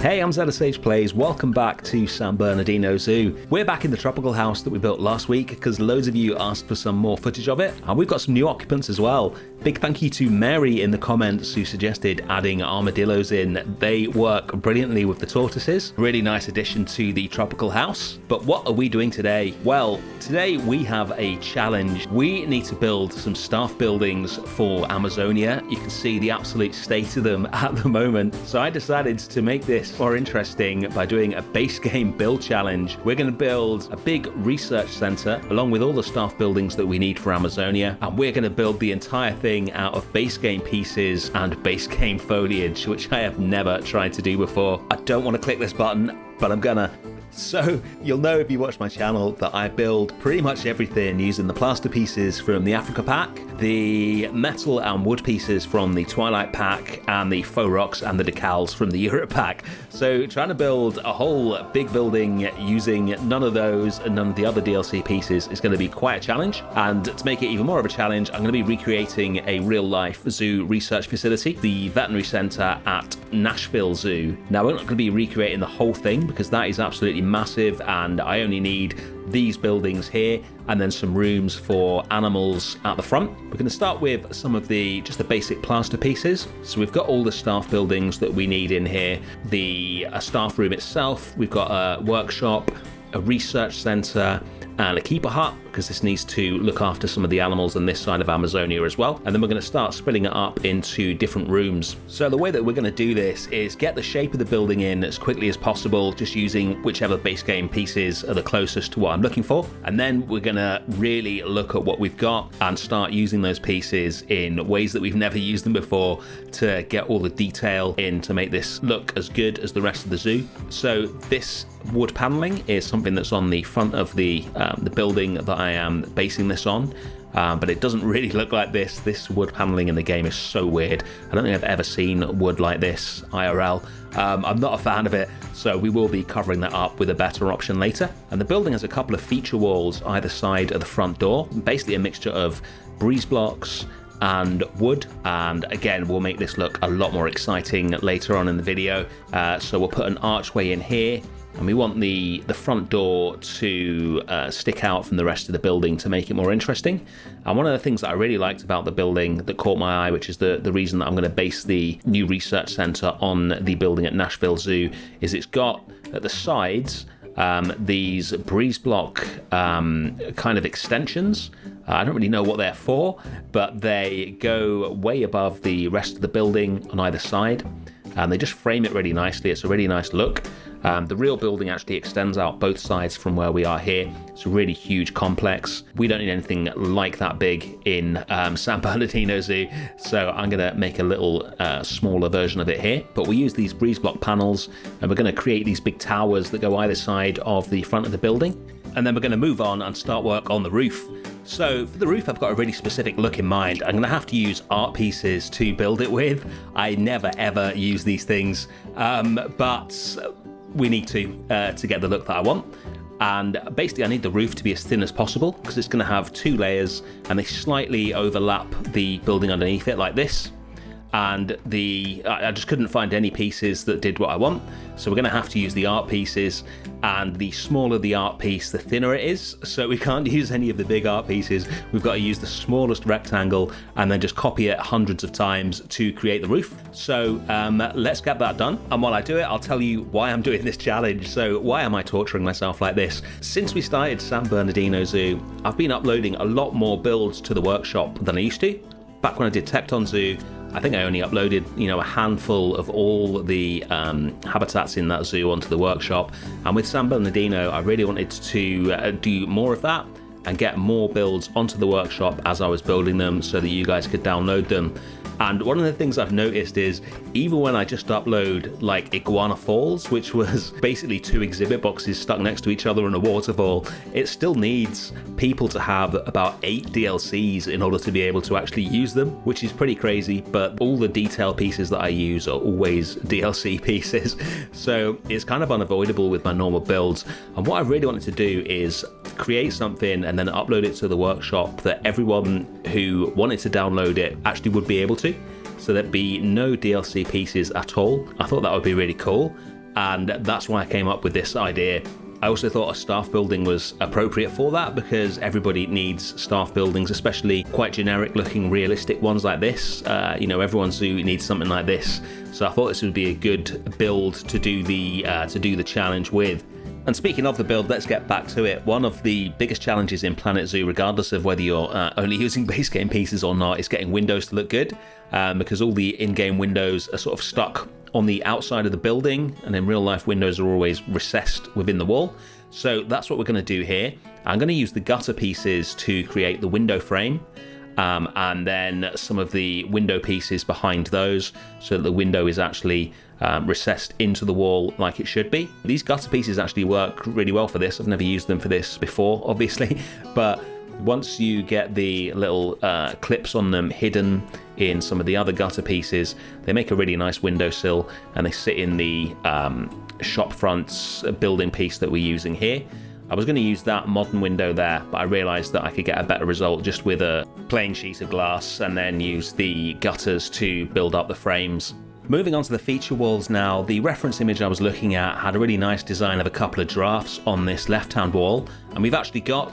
Hey, I'm Sage Plays. Welcome back to San Bernardino Zoo. We're back in the tropical house that we built last week because loads of you asked for some more footage of it, and we've got some new occupants as well. Big thank you to Mary in the comments who suggested adding armadillos in. They work brilliantly with the tortoises. Really nice addition to the tropical house. But what are we doing today? Well, today we have a challenge. We need to build some staff buildings for Amazonia. You can see the absolute state of them at the moment. So I decided to make this more interesting by doing a base game build challenge. We're going to build a big research center along with all the staff buildings that we need for Amazonia, and we're going to build the entire thing out of base game pieces and base game foliage, which I have never tried to do before. I don't want to click this button, but I'm gonna. So you'll know if you watch my channel that I build pretty much everything using the plaster pieces from the Africa pack, the metal and wood pieces from the Twilight pack, and the faux rocks and the decals from the Europe pack. So trying to build a whole big building using none of those and none of the other DLC pieces is going to be quite a challenge. And to make it even more of a challenge, I'm going to be recreating a real-life zoo research facility, the veterinary center at Nashville Zoo. Now, we're not going to be recreating the whole thing because that is absolutely massive, and I only need these buildings here and then some rooms for animals at the front. We're going to start with some of just the basic plaster pieces. So we've got all the staff buildings that we need in here. The staff room itself, we've got a workshop, a research center, and a keeper hut, because this needs to look after some of the animals on this side of Amazonia as well. And then we're going to start splitting it up into different rooms. So the way that we're going to do this is get the shape of the building in as quickly as possible, just using whichever base game pieces are the closest to what I'm looking for. And then we're going to really look at what we've got and start using those pieces in ways that we've never used them before to get all the detail in to make this look as good as the rest of the zoo. So this wood paneling is something that's on the front of the building that I am basing this on, but it doesn't really look like this. This wood paneling in the game is so weird. I don't think I've ever seen wood like this IRL. I'm not a fan of it, so we will be covering that up with a better option later. And the building has a couple of feature walls either side of the front door, basically a mixture of breeze blocks and wood, and again we'll make this look a lot more exciting later on in the video. So we'll put an archway in here, and we want the front door to stick out from the rest of the building to make it more interesting. And one of the things that I really liked about the building that caught my eye, which is the reason that I'm going to base the new research center on the building at Nashville Zoo, is it's got at the sides these breeze block kind of extensions. I don't really know what they're for, but they go way above the rest of the building on either side, and they just frame it really nicely. It's a really nice look. The real building actually extends out both sides from where we are here. It's a really huge complex. We don't need anything like that big in San Bernardino Zoo, so I'm going to make a little smaller version of it here. But we use these breeze block panels, and we're going to create these big towers that go either side of the front of the building. And then we're going to move on and start work on the roof. So for the roof, I've got a really specific look in mind. I'm going to have to use art pieces to build it with. I never ever use these things, but we need to get the look that I want. And basically I need the roof to be as thin as possible because it's going to have two layers and they slightly overlap the building underneath it like this. And I just couldn't find any pieces that did what I want, so we're going to have to use the art pieces, and the smaller the art piece, the thinner it is, so we can't use any of the big art pieces. We've got to use the smallest rectangle and then just copy it hundreds of times to create the roof. So let's get that done, and while I do it, I'll tell you why I'm doing this challenge. So why am I torturing myself like this? Since we started San Bernardino Zoo, I've been uploading a lot more builds to the workshop than I used to. Back when I did Tekton Zoo, I think I only uploaded, a handful of all the habitats in that zoo onto the workshop. And with San Bernardino, I really wanted to do more of that and get more builds onto the workshop as I was building them so that you guys could download them. And one of the things I've noticed is even when I just upload like Iguana Falls, which was basically two exhibit boxes stuck next to each other in a waterfall, it still needs people to have about 8 DLCs in order to be able to actually use them, which is pretty crazy. But all the detail pieces that I use are always DLC pieces, so it's kind of unavoidable with my normal builds. And what I really wanted to do is create something and then upload it to the workshop that everyone who wanted to download it actually would be able to. So there'd be no DLC pieces at all. I thought that would be really cool. and that's why I came up with this idea. I also thought a staff building was appropriate for that because everybody needs staff buildings, especially quite generic looking realistic ones like this. You know, everyone's zoo needs something like this. So I thought this would be a good build to do the challenge with. And speaking of the build, let's get back to it. One of the biggest challenges in Planet Zoo, regardless of whether you're only using base game pieces or not, is getting windows to look good, because all the in-game windows are sort of stuck on the outside of the building, and in real life windows are always recessed within the wall. So that's what we're going to do here. I'm going to use the gutter pieces to create the window frame, and then some of the window pieces behind those, so that the window is actually recessed into the wall like it should be. These gutter pieces actually work really well for this. I've never used them for this before, obviously, but once you get the little clips on them hidden in some of the other gutter pieces, they make a really nice windowsill, and they sit in the shop fronts building piece that we're using here. I was going to use that modern window there, but I realized that I could get a better result just with a plain sheet of glass and then use the gutters to build up the frames. Moving on to the feature walls now, the reference image I was looking at had a really nice design of a couple of giraffes on this left-hand wall, and we've actually got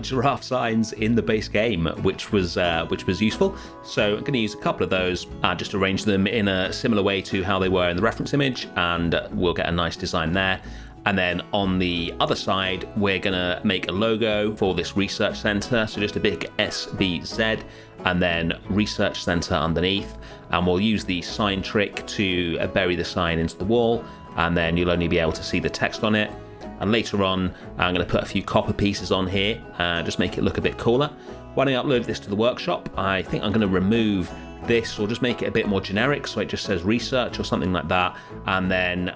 giraffe signs in the base game, which was useful. So I'm going to use a couple of those and just arrange them in a similar way to how they were in the reference image, and we'll get a nice design there. And then on the other side, we're going to make a logo for this research center. So just a big SBZ and then research center underneath. And we'll use the sign trick to bury the sign into the wall. And then you'll only be able to see the text on it. And later on, I'm going to put a few copper pieces on here and just make it look a bit cooler. When I upload this to the workshop, I think I'm going to remove this or just make it a bit more generic, so it just says research or something like that, and then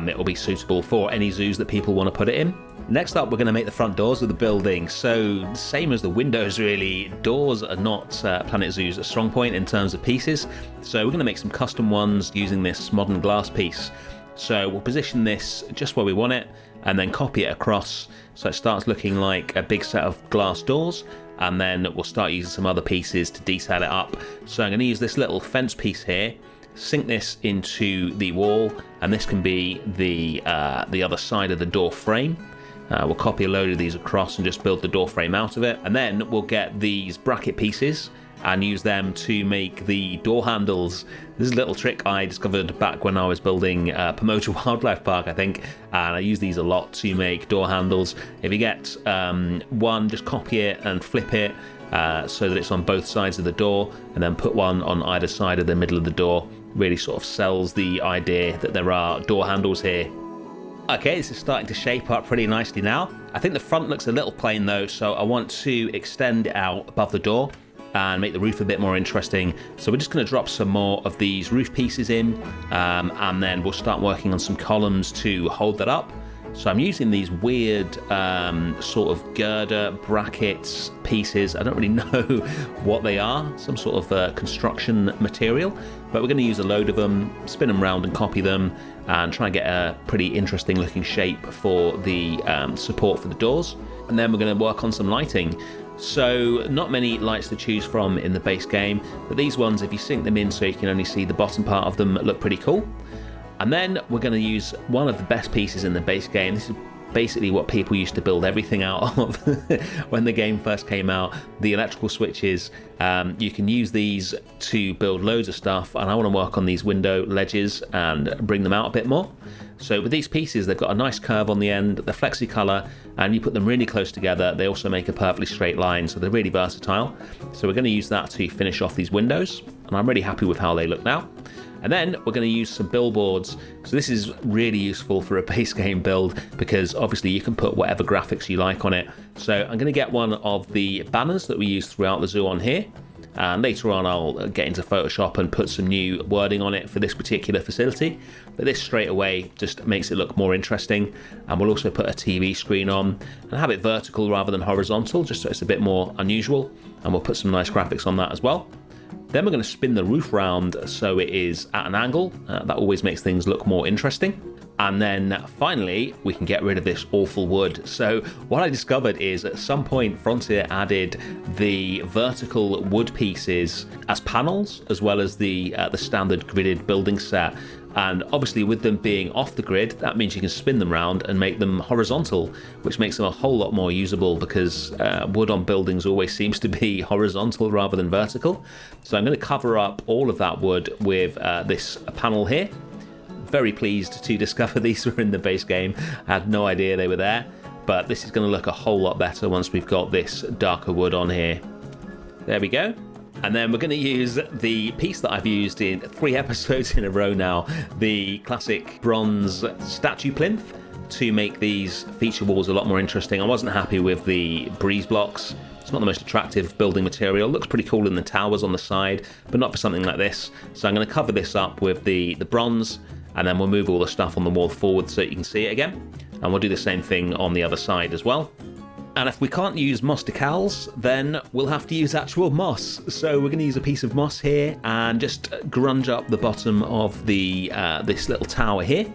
it will be suitable for any zoos that people want to put it in. Next up, we're going to make the front doors of the building. So same as the windows really, doors are not Planet Zoo's strong point in terms of pieces, so we're going to make some custom ones using this modern glass piece. So we'll position this just where we want it and then copy it across so it starts looking like a big set of glass doors, and then we'll start using some other pieces to detail it up. So I'm going to use this little fence piece here, sink this into the wall, and this can be the other side of the door frame. We'll copy a load of these across and just build the door frame out of it, and then we'll get these bracket pieces and use them to make the door handles. This is a little trick I discovered back when I was building Pomoto Wildlife Park, I think, and I use these a lot to make door handles. If you get one, just copy it and flip it so that it's on both sides of the door, and then put one on either side of the middle of the door. Really sort of sells the idea that there are door handles here. Okay, this is starting to shape up pretty nicely now. I think the front looks a little plain though, so I want to extend it out above the door and make the roof a bit more interesting. So we're just going to drop some more of these roof pieces in, and then we'll start working on some columns to hold that up. So I'm using these weird sort of girder brackets pieces. I don't really know what they are, some sort of construction material, but we're going to use a load of them, spin them around and copy them, and try and get a pretty interesting looking shape for the support for the doors. And then we're going to work on some lighting. So not many lights to choose from in the base game, but these ones, if you sink them in so you can only see the bottom part of them, look pretty cool. And then we're going to use one of the best pieces in the base game. This is basically what people used to build everything out of when the game first came out, the electrical switches. You can use these to build loads of stuff, and I want to work on these window ledges and bring them out a bit more. So with these pieces, they've got a nice curve on the end, they're flexi-color, and you put them really close together, they also make a perfectly straight line, so they're really versatile. So we're going to use that to finish off these windows, and I'm really happy with how they look now. And then we're going to use some billboards. So this is really useful for a base game build because obviously you can put whatever graphics you like on it. So I'm going to get one of the banners that we use throughout the zoo on here. And later on I'll get into Photoshop and put some new wording on it for this particular facility. But this straight away just makes it look more interesting. And we'll also put a TV screen on and have it vertical rather than horizontal, just so it's a bit more unusual. And we'll put some nice graphics on that as well. Then we're going to spin the roof round so it is at an angle. That always makes things look more interesting. And then finally, we can get rid of this awful wood. So what I discovered is at some point Frontier added the vertical wood pieces as panels, as well as the standard gridded building set. And obviously with them being off the grid, that means you can spin them round and make them horizontal, which makes them a whole lot more usable because wood on buildings always seems to be horizontal rather than vertical. So I'm going to cover up all of that wood with this panel here. Very pleased to discover these were in the base game. I had no idea they were there, but this is going to look a whole lot better once we've got this darker wood on here. There we go. And then we're going to use the piece that I've used in 3 episodes in a row now, the classic bronze statue plinth, to make these feature walls a lot more interesting. I wasn't happy with the breeze blocks. It's not the most attractive building material. It looks pretty cool in the towers on the side, but not for something like this. So I'm going to cover this up with the bronze, and then we'll move all the stuff on the wall forward so you can see it again. And we'll do the same thing on the other side as well. And if we can't use moss decals, then we'll have to use actual moss. So we're going to use a piece of moss here and just grunge up the bottom of the this little tower here.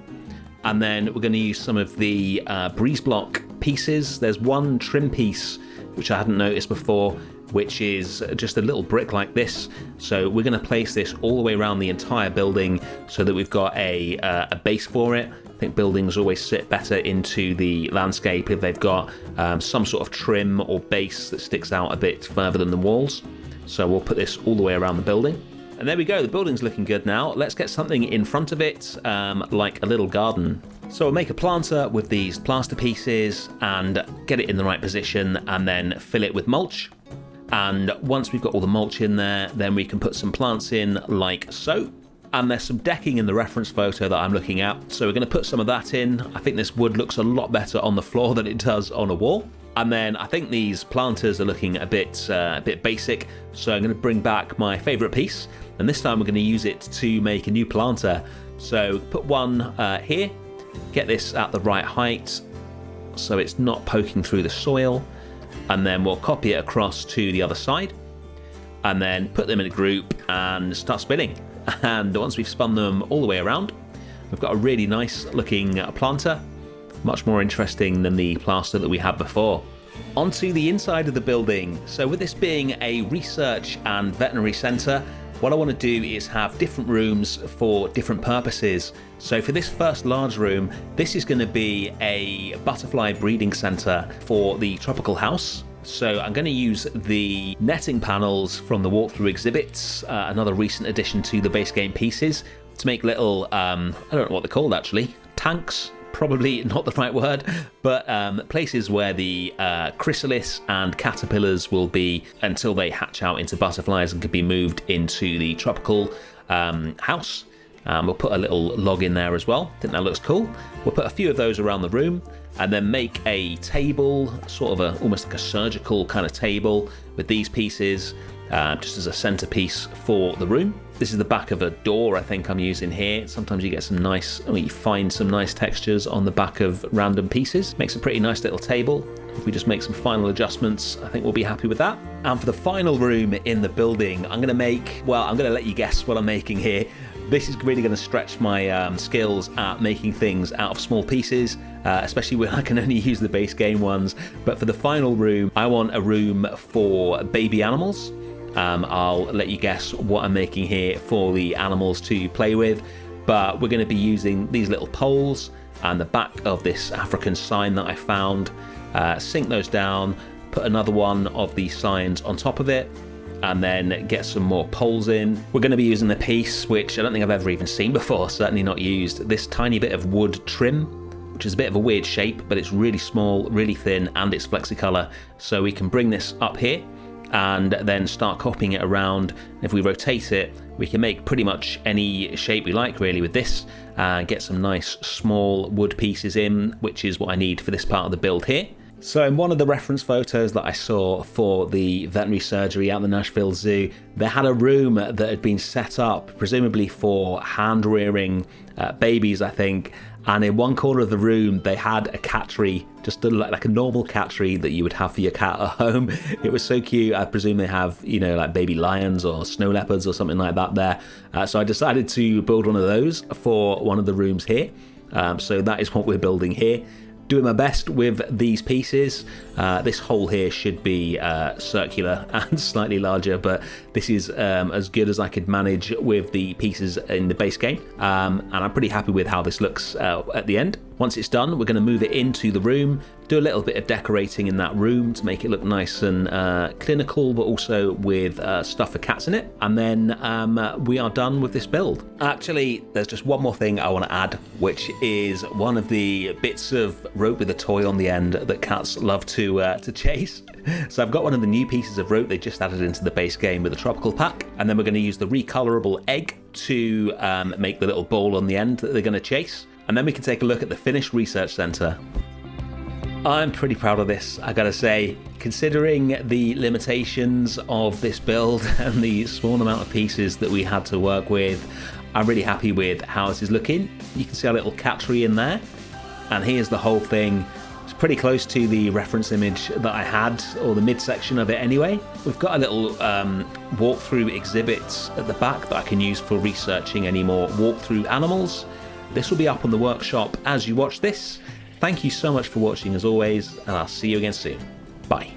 And then we're going to use some of the breeze block pieces. There's one trim piece which I hadn't noticed before, which is just a little brick like this. So we're going to place this all the way around the entire building so that we've got a base for it. I think buildings always sit better into the landscape if they've got some sort of trim or base that sticks out a bit further than the walls. So we'll put this all the way around the building. And there we go, the building's looking good now. Let's get something in front of it, like a little garden. So we'll make a planter with these plaster pieces and get it in the right position and then fill it with mulch. And once we've got all the mulch in there, then we can put some plants in like so. And there's some decking in the reference photo that I'm looking at, so we're going to put some of that in. I think this wood looks a lot better on the floor than it does on a wall. And then I think these planters are looking a bit basic, so I'm going to bring back my favourite piece, and this time we're going to use it to make a new planter. So put one here, get this at the right height so it's not poking through the soil, and then we'll copy it across to the other side, and then put them in a group and start spinning. And once we've spun them all the way around, we've got a really nice looking planter, much more interesting than the plaster that we had before. Onto the inside of the building. So with this being a research and veterinary centre, what I want to do is have different rooms for different purposes. So for this first large room, this is going to be a butterfly breeding centre for the tropical house. So I'm going to use the netting panels from the walkthrough exhibits, another recent addition to the base game pieces, to make little, I don't know what they're called actually, tanks, probably not the right word, but places where the chrysalis and caterpillars will be until they hatch out into butterflies and can be moved into the tropical house. We'll put a little log in there as well. I think that looks cool. We'll put a few of those around the room and then make a table, sort of almost like a surgical kind of table with these pieces just as a centerpiece for the room. This is the back of a door I think I'm using here. Sometimes you get some nice, you find some nice textures on the back of random pieces. Makes a pretty nice little table. If we just make some final adjustments, I think we'll be happy with that. And for the final room in the building, I'm going to let you guess what I'm making here. This is really going to stretch my skills at making things out of small pieces, especially when I can only use the base game ones. But for the final room, I want a room for baby animals. I'll let you guess what I'm making here for the animals to play with. But we're going to be using these little poles and the back of this African sign that I found. Sink those down, put another one of these signs on top of it, and then get some more poles in. We're going to be using the piece, which I don't think I've ever even seen before, certainly not used, this tiny bit of wood trim, which is a bit of a weird shape, but it's really small, really thin, and it's flexicolor. So we can bring this up here and then start copying it around. If we rotate it, we can make pretty much any shape we like really with this, and get some nice small wood pieces in, which is what I need for this part of the build here. So in one of the reference photos that I saw for the veterinary surgery at the Nashville Zoo, they had a room that had been set up presumably for hand rearing babies, I think, and in one corner of the room they had a cat tree, just like a normal cat tree that you would have for your cat at home. It was so cute. I presume they have, like baby lions or snow leopards or something like that there. So I decided to build one of those for one of the rooms here. So that is what we're building here. Doing my best with these pieces. This hole here should be circular and slightly larger, but this is as good as I could manage with the pieces in the base game, and I'm pretty happy with how this looks at the end. Once it's done, we're going to move it into the room, do a little bit of decorating in that room to make it look nice and clinical, but also with stuff for cats in it. And then we are done with this build. Actually, there's just one more thing I want to add, which is one of the bits of rope with a toy on the end that cats love to chase. So I've got one of the new pieces of rope they just added into the base game with the tropical pack, and then we're going to use the recolorable egg to make the little ball on the end that they're going to chase. And then we can take a look at the finished research center. I'm pretty proud of this, I gotta say. Considering the limitations of this build and the small amount of pieces that we had to work with, I'm really happy with how this is looking. You can see a little cat tree in there, and here's the whole thing. It's pretty close to the reference image that I had, or the midsection of it anyway. We've got a little walkthrough exhibit at the back that I can use for researching any more walkthrough animals. This will be up on the workshop as you watch this. Thank you so much for watching as always, and I'll see you again soon. Bye.